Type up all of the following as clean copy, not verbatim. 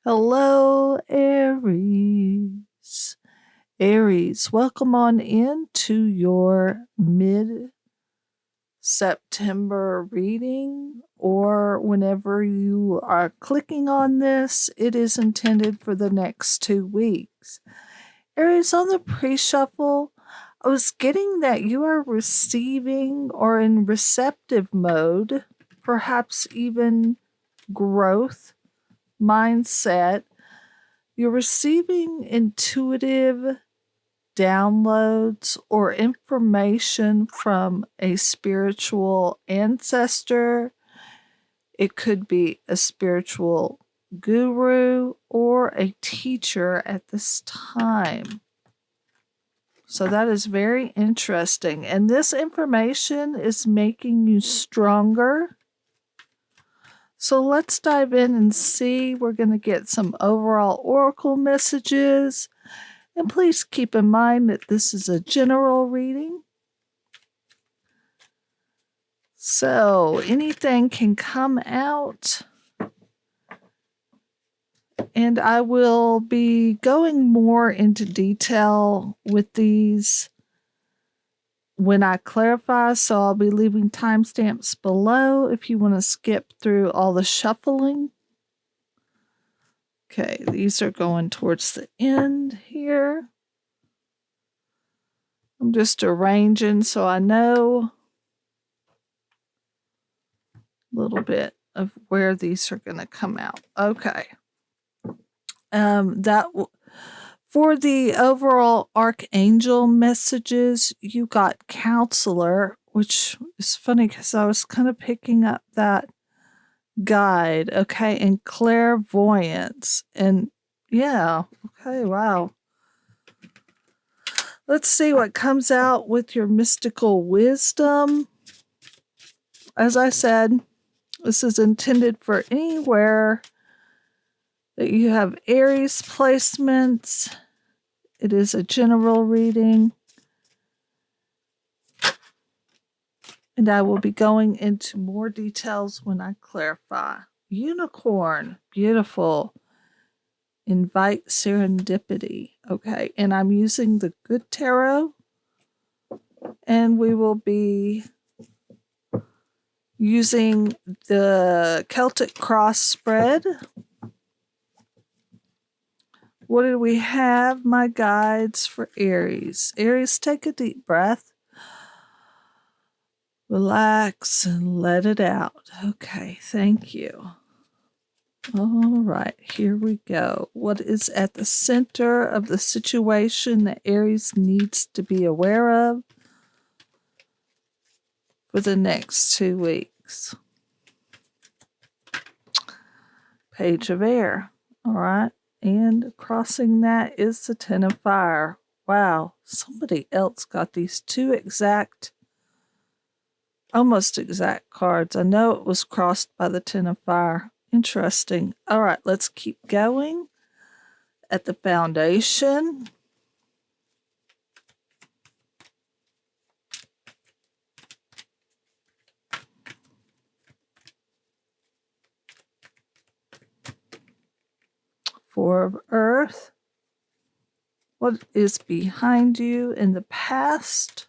Hello, Aries. Aries, welcome on in to your mid September reading, or whenever you are clicking on this, it is intended for the next 2 weeks. Aries, on the pre shuffle, I was getting that you are receiving or in receptive mode, perhaps even growth mindset. You're receiving intuitive downloads or information from a spiritual ancestor. It could be a spiritual guru or a teacher at this time. So that is very interesting. And this information is making you stronger. So let's dive in and see. We're going to get some overall oracle messages. And please keep in mind that this is a general reading. So anything can come out. And I will be going more into detail with these when I clarify. So I'll be leaving timestamps below if you want to skip through all the shuffling. Okay, these are going towards the end here. I'm just arranging so I know a little bit of where these are going to come out. Okay. For the overall archangel messages, you got counselor, which is funny because I was kind of picking up that guide, okay, and clairvoyance. And yeah, okay, wow. Let's see what comes out with your mystical wisdom. As I said, this is intended for anywhere that you have Aries placements. It is a general reading. And I will be going into more details when I clarify. Unicorn, beautiful. Invite serendipity. Okay, and I'm using the Good Tarot. And we will be using the Celtic Cross spread. What do we have? My guides for Aries. Aries, take a deep breath. Relax and let it out. Okay, thank you. All right, here we go. What is at the center of the situation that Aries needs to be aware of for the next 2 weeks? Page of Air. All right. And crossing that is the Ten of Fire. Wow, somebody else got these two almost exact cards. I know it was crossed by the Ten of Fire. Interesting. All right, let's keep going. At the foundation. Four of Earth. What is behind you in the past?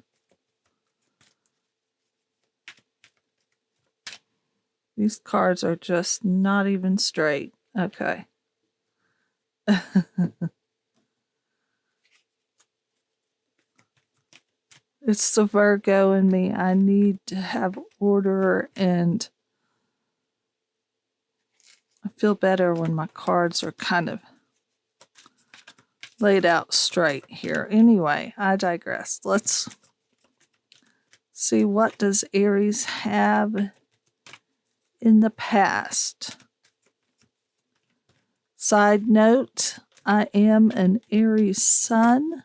These cards are just not even straight. Okay. It's the Virgo in me. I need to have order, and I feel better when my cards are kind of laid out straight here. Anyway, I digress. Let's see, what does Aries have in the past? Side note, I am an Aries sun.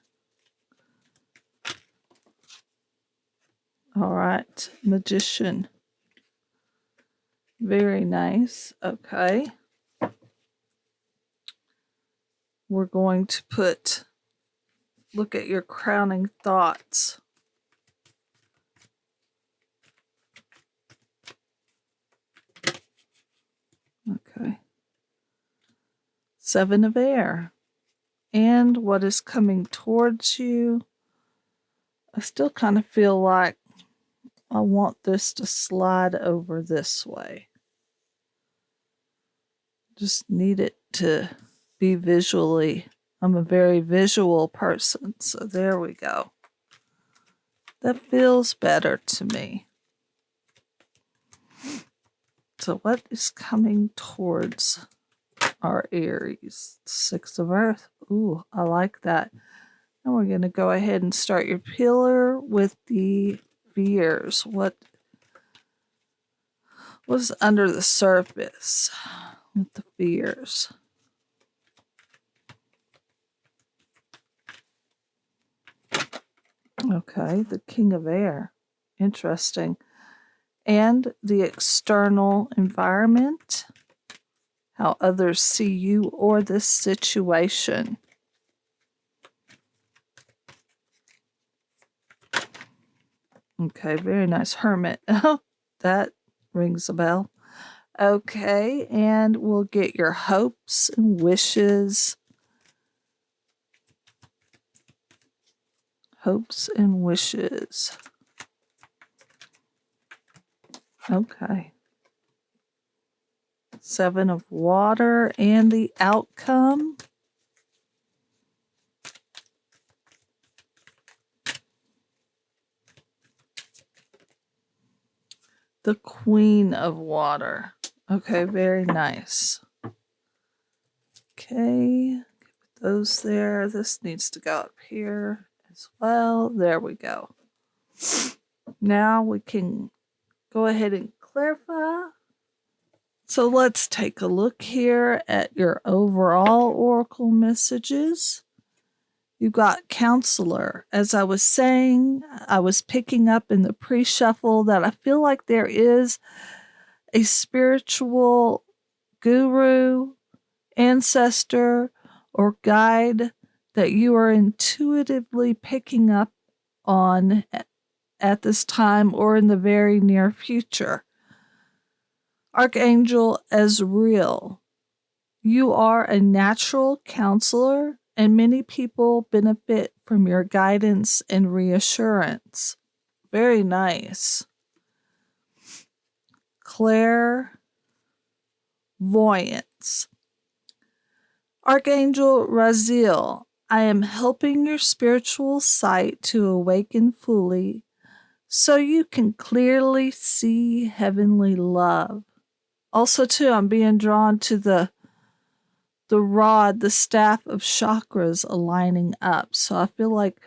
All right, Magician. Very nice. Okay. We're going to look at your crowning thoughts. Okay. Seven of Air. And what is coming towards you? I still kind of feel like I want this to slide over this way. Just need it to be visually. I'm a very visual person, so there we go. That feels better to me. So what is coming towards our Aries? Six of Earth. Ooh, I like that. And we're going to go ahead and start your pillar with the fears. What was under the surface with the fears? Okay, the King of Air. Interesting. And the external environment, how others see you or this situation. Okay, very nice. Hermit. That rings a bell. Okay, and we'll get your hopes and wishes. Hopes and wishes. Okay. Seven of Water and the outcome. The Queen of Water. Okay, very nice. Okay, put those there. This needs to go up here as well. There we go. Now we can go ahead and clarify. So let's take a look here at your overall oracle messages. You got Counselor. As I was saying, I was picking up in the pre-shuffle that I feel like there is a spiritual guru, ancestor, or guide that you are intuitively picking up on at this time or in the very near future. Archangel Azrael. You are a natural counselor, and many people benefit from your guidance and reassurance. Very nice. Clairvoyance. Archangel Raziel, I am helping your spiritual sight to awaken fully so you can clearly see heavenly love. Also, too, I'm being drawn to the rod, the staff of chakras aligning up. So I feel like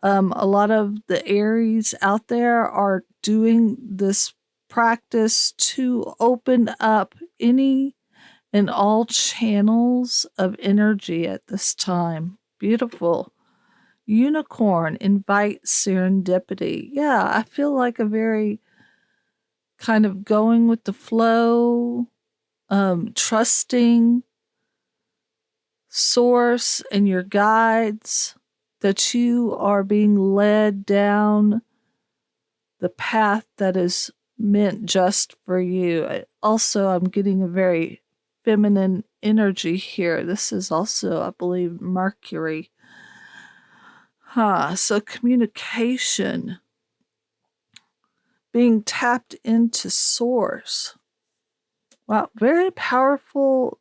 a lot of the Aries out there are doing this practice to open up any and all channels of energy at this time. Beautiful. Unicorn, invite serendipity. Yeah, I feel like a very kind of going with the flow, trusting source and your guides, that you are being led down the path that is meant just for you. Also, I'm getting a very feminine energy here. This is also, I believe, Mercury. So communication, being tapped into source. Wow, very powerful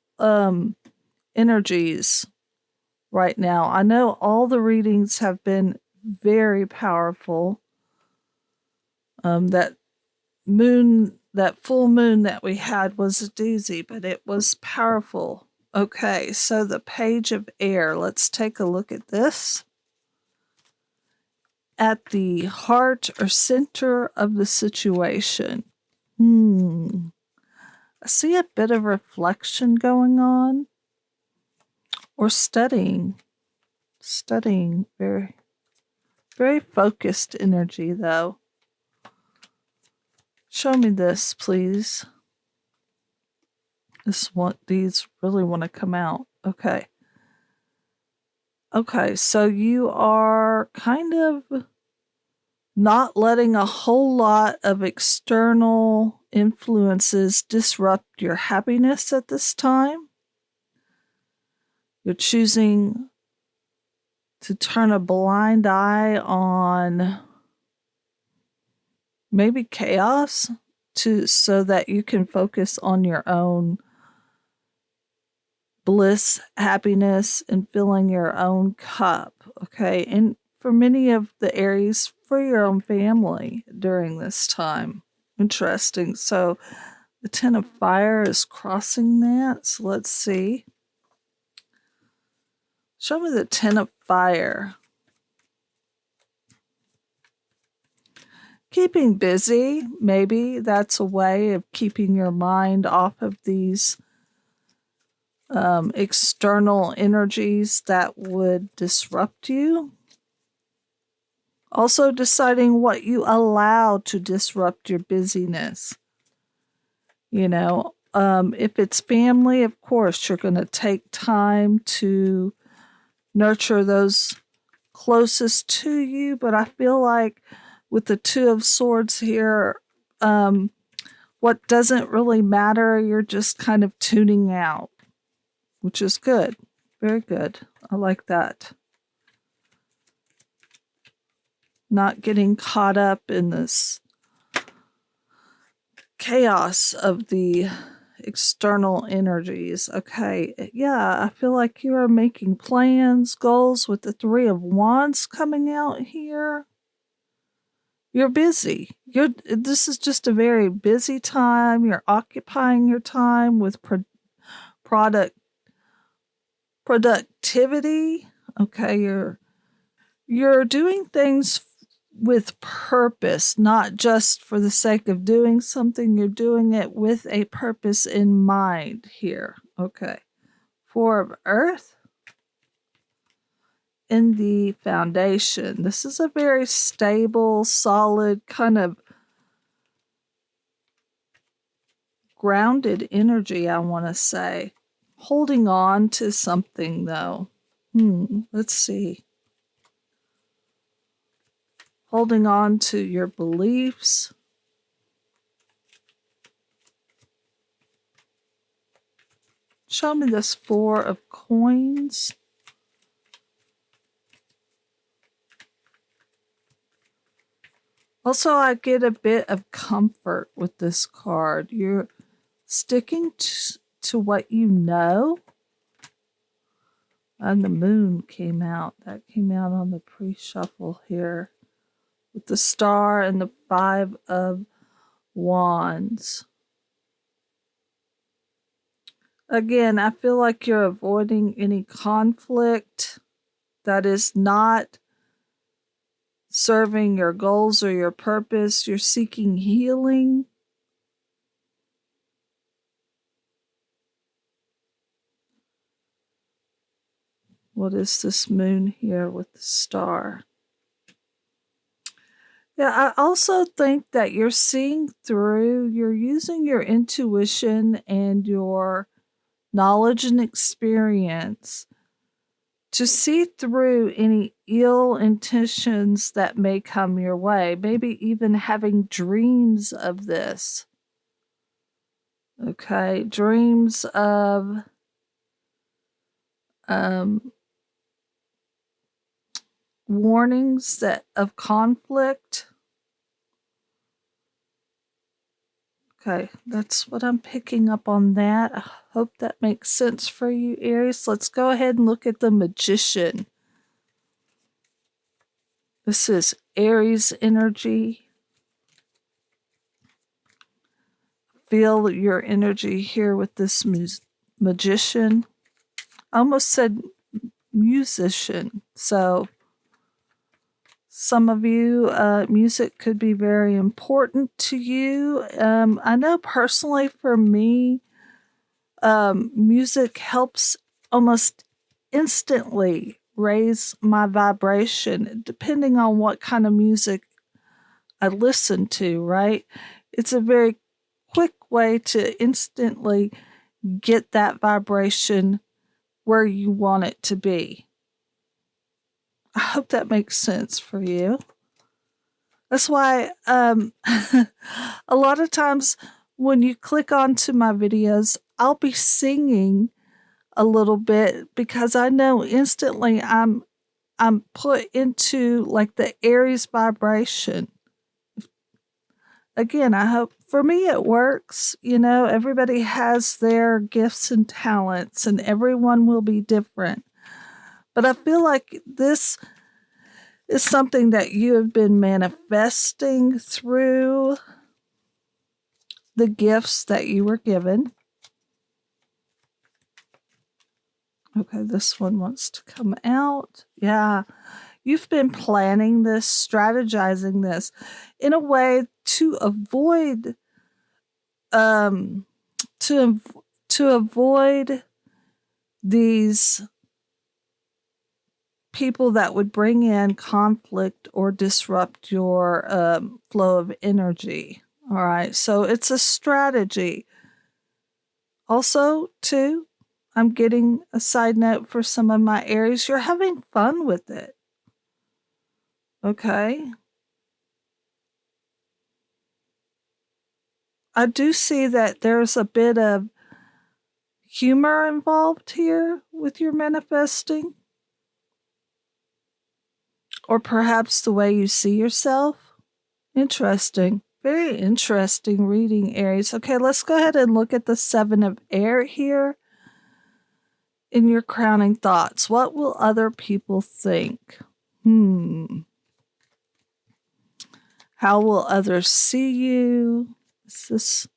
energies right now. I know all the readings have been very powerful. That full moon that we had was a doozy, but it was powerful. Okay, so the Page of Air. Let's take a look at this. At the heart or center of the situation. I see a bit of reflection going on. Or studying. Studying. Very, very focused energy, though. Show me this, please. These really want to come out. Okay. Okay, so you are kind of not letting a whole lot of external influences disrupt your happiness at this time. You're choosing to turn a blind eye on maybe chaos so that you can focus on your own bliss, happiness, and filling your own cup. Okay. And for many of the Aries, for your own family during this time. Interesting. So the Ten of Fire is crossing that. So let's see. Show me the Ten of Fire. Keeping busy, maybe that's a way of keeping your mind off of these external energies that would disrupt you. Also, deciding what you allow to disrupt your busyness. You know, if it's family, of course, you're going to take time to nurture those closest to you. But I feel like with the Two of Swords here, what doesn't really matter, you're just kind of tuning out, which is good. Very good. I like that. Not getting caught up in this chaos of the external energies. Okay. Yeah, I feel like you are making plans, goals with the Three of Wands coming out here. You're busy. This is just a very busy time. You're occupying your time with productivity. Okay, you're doing things with purpose, not just for the sake of doing something. You're doing it with a purpose in mind here. Okay. Four of Earth in the foundation. This is a very stable, solid, kind of grounded energy, I want to say. Holding on to something, though. Let's see. Holding on to your beliefs. Show me this Four of Coins. Also, I get a bit of comfort with this card. You're sticking to what you know. And the Moon came out. That came out on the pre-shuffle here. With the Star and the Five of Wands. Again, I feel like you're avoiding any conflict that is not serving your goals or your purpose. You're seeking healing. What is this Moon here with the Star? Yeah, I also think that you're seeing through, you're using your intuition and your knowledge and experience to see through any ill intentions that may come your way, maybe even having dreams of this. Okay, dreams of warnings of conflict. Okay, that's what I'm picking up on that. I hope that makes sense for you, Aries. Let's go ahead and look at the Magician. This is Aries energy. Feel your energy here with this Magician. I almost said musician. So some of you, music could be very important to you. I know personally for me, music helps almost instantly raise my vibration, depending on what kind of music I listen to, right? It's a very quick way to instantly get that vibration where you want it to be. I hope that makes sense for you. That's why a lot of times when you click onto my videos, I'll be singing a little bit because I know instantly I'm put into like the Aries vibration. Again, I hope for me it works. You know, everybody has their gifts and talents and everyone will be different. But I feel like this is something that you have been manifesting through the gifts that you were given. Okay, this one wants to come out. Yeah. You've been planning this, strategizing this in a way to avoid um to to avoid these people that would bring in conflict or disrupt your flow of energy. All right. So it's a strategy. Also, too, I'm getting a side note for some of my Aries. You're having fun with it. Okay. I do see that there's a bit of humor involved here with your manifesting, or perhaps the way you see yourself. Interesting. Very interesting reading, Aries. Okay, let's go ahead and look at the Seven of Air here in your crowning thoughts. What will other people think? How will others see you? Is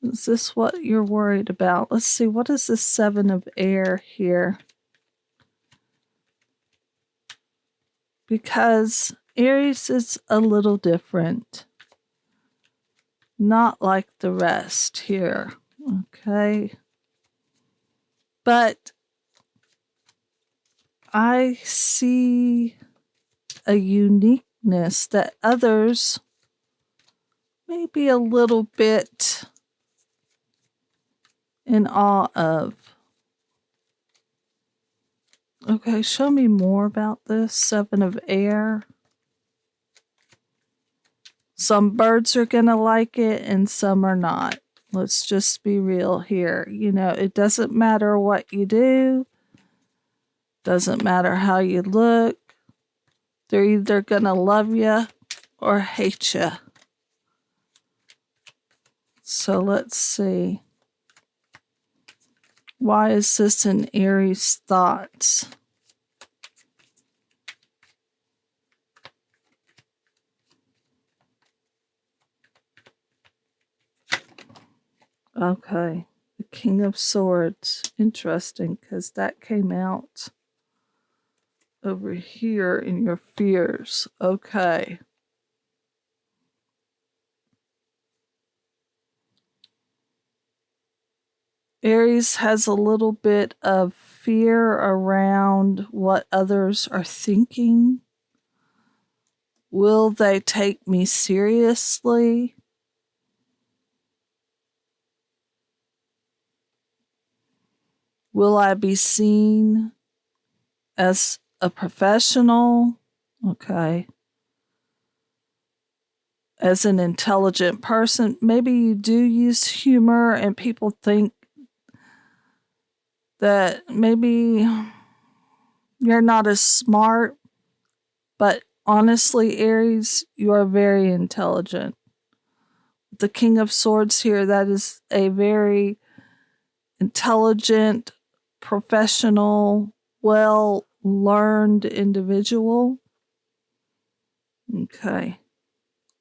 this what you're worried about? Let's see. What is the Seven of Air here? Because Aries is a little different. Not like the rest here. Okay. But I see a uniqueness that others may be a little bit in awe of. Okay, show me more about this Seven of Air. Some birds are going to like it and some are not. Let's just be real here. You know, it doesn't matter what you do, doesn't matter how you look. They're either going to love you or hate you. So let's see. Why is this in Aries thoughts? Okay. The King of Swords. Interesting, because that came out over here in your fears. Okay. Aries has a little bit of fear around what others are thinking. Will they take me seriously? Will I be seen as a professional? Okay. As an intelligent person? Maybe you do use humor and people think that maybe you're not as smart, but honestly, Aries, you are very intelligent. The King of Swords here, that is a very intelligent, professional, well learned individual. Okay.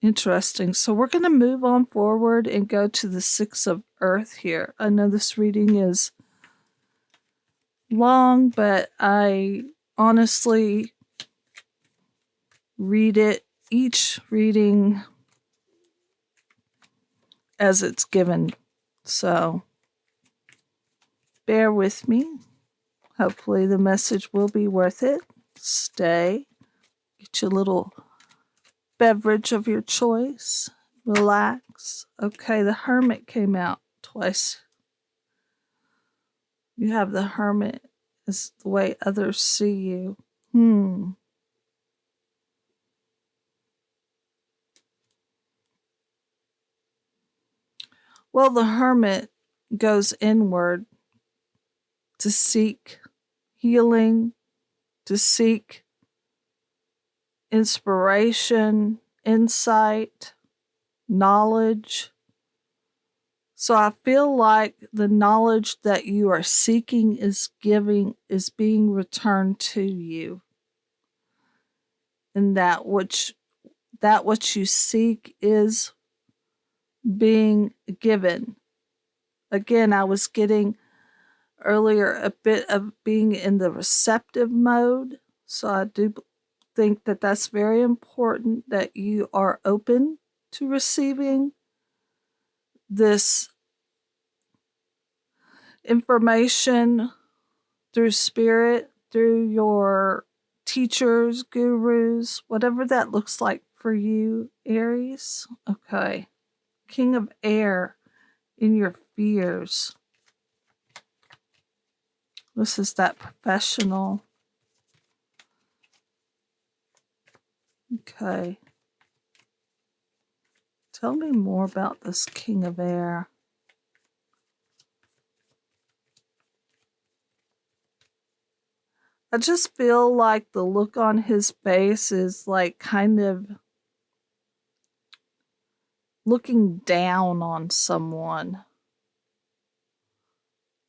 Interesting. So we're going to move on forward and go to the Six of Earth here. I know this reading is long, but I honestly read it, each reading as it's given. So bear with me. Hopefully the message will be worth it. Stay. Get your little beverage of your choice. Relax. Okay, the Hermit came out twice. You have the Hermit as the way others see you. Well, the Hermit goes inward to seek healing, to seek inspiration, insight, knowledge. So I feel like the knowledge that you are seeking is being returned to you. And that which you seek is being given. Again, I was getting earlier a bit of being in the receptive mode. So I do think that that's very important, that you are open to receiving this information through spirit, through your teachers, gurus, whatever that looks like for you, Aries. Okay. King of Air in your fears. This is that professional. Okay. Tell me more about this King of Air. I just feel like the look on his face is like kind of looking down on someone.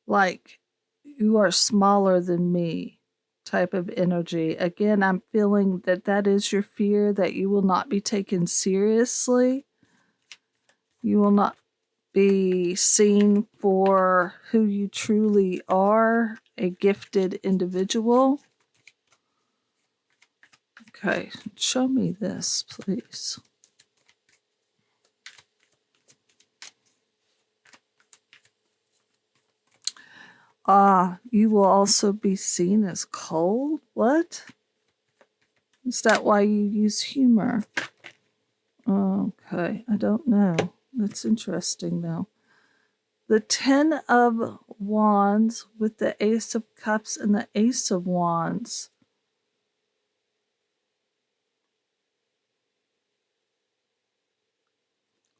Like, you are smaller than me type of energy. Again, I'm feeling that that is your fear, that you will not be taken seriously. You will not be seen for who you truly are, a gifted individual. Okay, show me this, please. You will also be seen as cold? What? Is that why you use humor? Okay, I don't know. That's interesting, though. The 10 of Wands with the Ace of Cups and the Ace of Wands.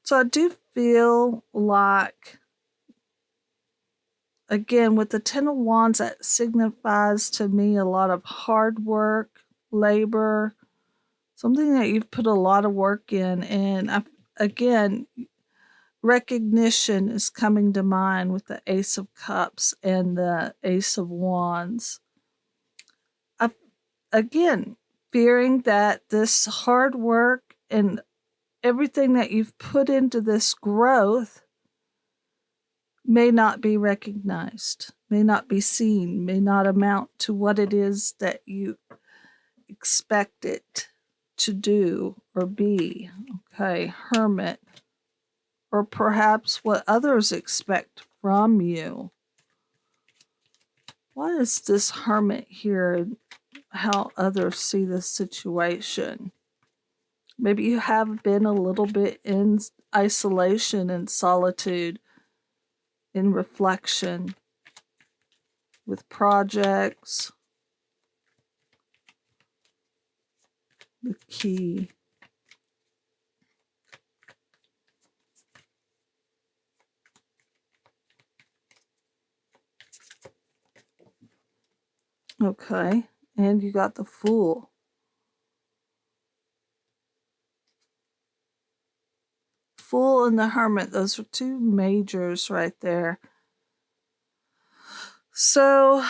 So I do feel like, again, with the 10 of Wands, that signifies to me a lot of hard work, labor, something that you've put a lot of work in. And again, recognition is coming to mind with the Ace of Cups and the Ace of Wands. Again, fearing that this hard work and everything that you've put into this growth may not be recognized, may not be seen, may not amount to what it is that you expect it to do or be. Okay, Hermit. Or perhaps what others expect from you. What is this Hermit here? How others see this situation? Maybe you have been a little bit in isolation and solitude, in reflection, with projects. The key. Okay, and you got the Fool. Fool and the Hermit, those are two majors right there. So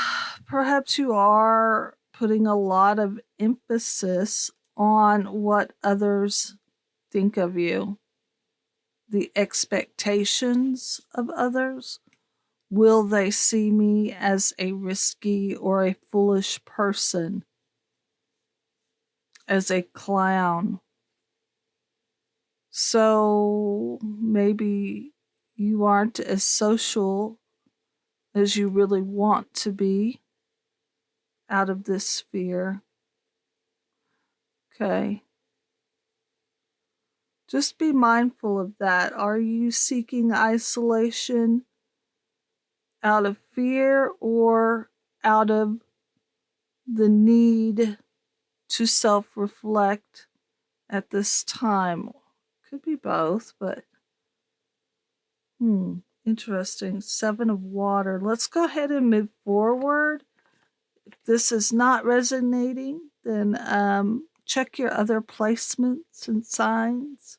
perhaps you are putting a lot of emphasis on what others think of you, the expectations of others. Will they see me as a risky or a foolish person, as a clown? So maybe you aren't as social as you really want to be out of this sphere. Okay. Just be mindful of that. Are you seeking isolation out of fear or out of the need to self reflect at this time? Could be both, but Interesting. 7 of water. Let's go ahead and move forward. If this is not resonating, then check your other placements and signs.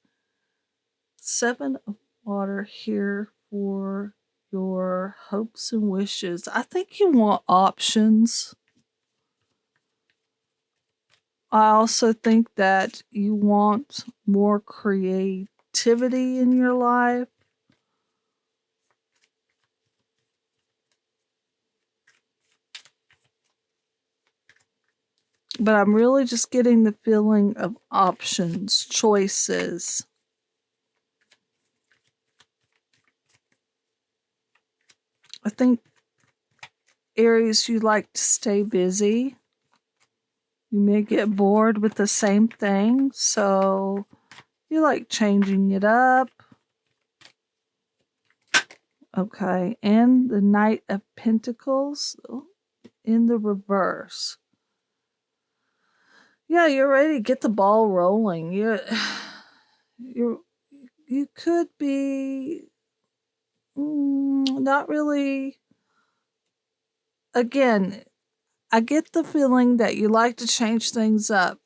7 of water here for your hopes and wishes. I think you want options. I also think that you want more creativity in your life. But I'm really just getting the feeling of options, choices. I think, Aries, you like to stay busy. You may get bored with the same thing, so you like changing it up. Okay, and the Knight of Pentacles in the reverse. Yeah, you're ready to get the ball rolling. You could be not really. Again, I get the feeling that you like to change things up.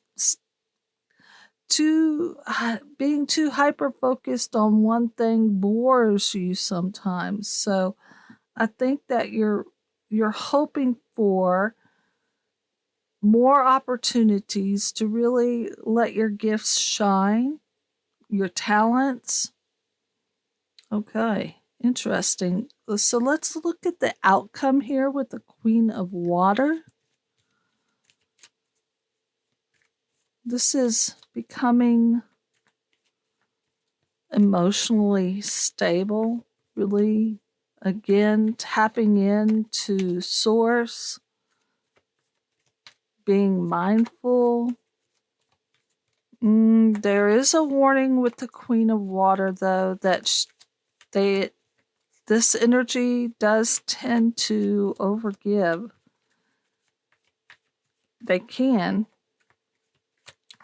Being too hyper focused on one thing bores you sometimes. So I think that you're hoping for more opportunities to really let your gifts shine, your talents. Okay, interesting. So let's look at the outcome here with the Queen of Water. This is becoming emotionally stable, really, again, tapping into source, being mindful. There is a warning with the Queen of Water, though, that this energy does tend to overgive. They can.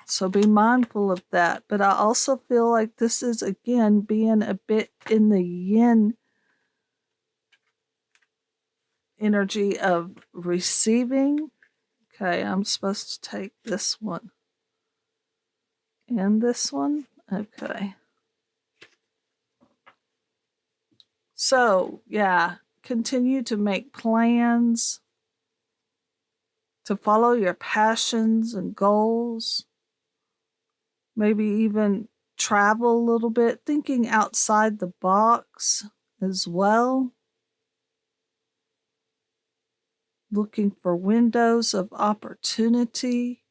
So be mindful of that. But I also feel like this is, again, being a bit in the yin energy of receiving. Okay, I'm supposed to take this one and this one. Okay. So, yeah, continue to make plans to follow your passions and goals. Maybe even travel a little bit, thinking outside the box as well. Looking for windows of opportunity.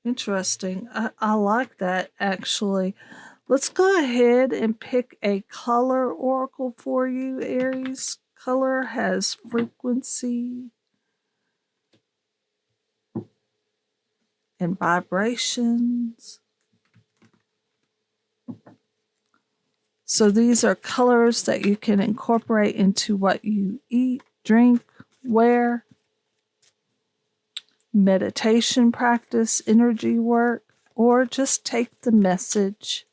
Interesting. I like that, actually. Let's go ahead and pick a color oracle for you, Aries. Color has frequency and vibrations. So these are colors that you can incorporate into what you eat, drink, wear, meditation practice, energy work, or just take the message.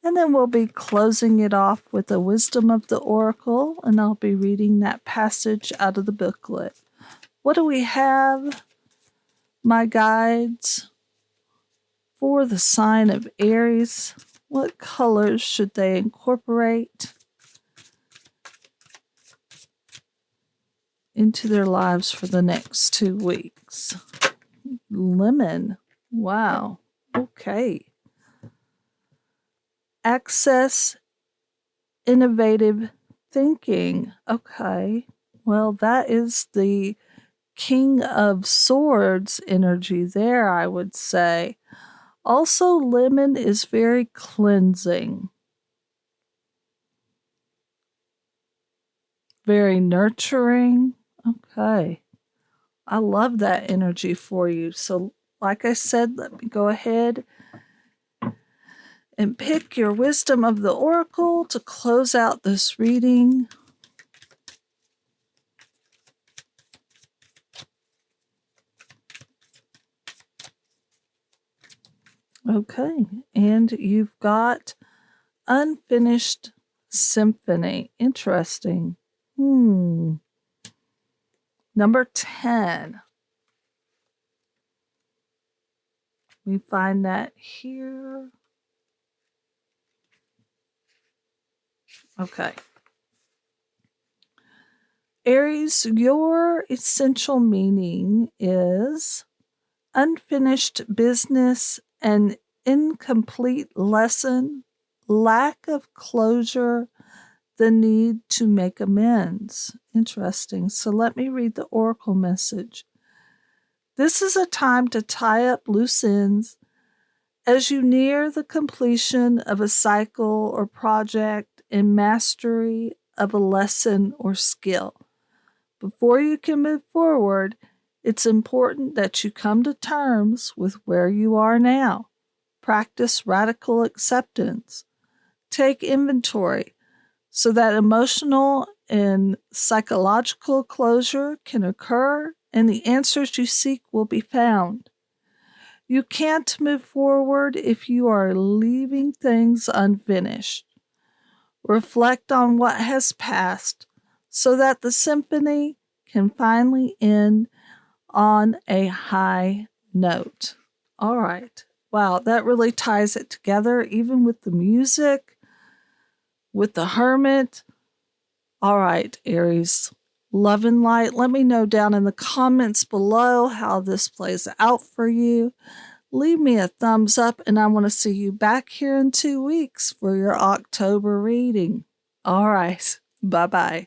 And then we'll be closing it off with the wisdom of the oracle, and I'll be reading that passage out of the booklet. What do we have, my guides, for the sign of Aries? What colors should they incorporate into their lives for the next 2 weeks? Lemon. Wow. Okay. Access innovative thinking. Okay. Well, that is the King of Swords energy there, I would say. Also, lemon is very cleansing, very nurturing. Okay. I love that energy for you. So, like I said, let me go ahead and pick your wisdom of the oracle to close out this reading. Okay, and you've got unfinished Symphony. Interesting. Number 10. We find that here. Okay. Aries, your essential meaning is unfinished business, an incomplete lesson, lack of closure, the need to make amends. Interesting. So let me read the oracle message. This is a time to tie up loose ends as you near the completion of a cycle or project and mastery of a lesson or skill. Before you can move forward, it's important that you come to terms with where you are now. Practice radical acceptance. Take inventory so that emotional and psychological closure can occur and the answers you seek will be found. You can't move forward if you are leaving things unfinished. Reflect on what has passed so that the symphony can finally end on a high note. All right. Wow, that really ties it together, even with the music, with the hermit. All right, Aries. Love and light. Let me know down in the comments below how this plays out for you. Leave me a thumbs up, and I want to see you back here in 2 weeks for your October reading. All right. Bye-bye.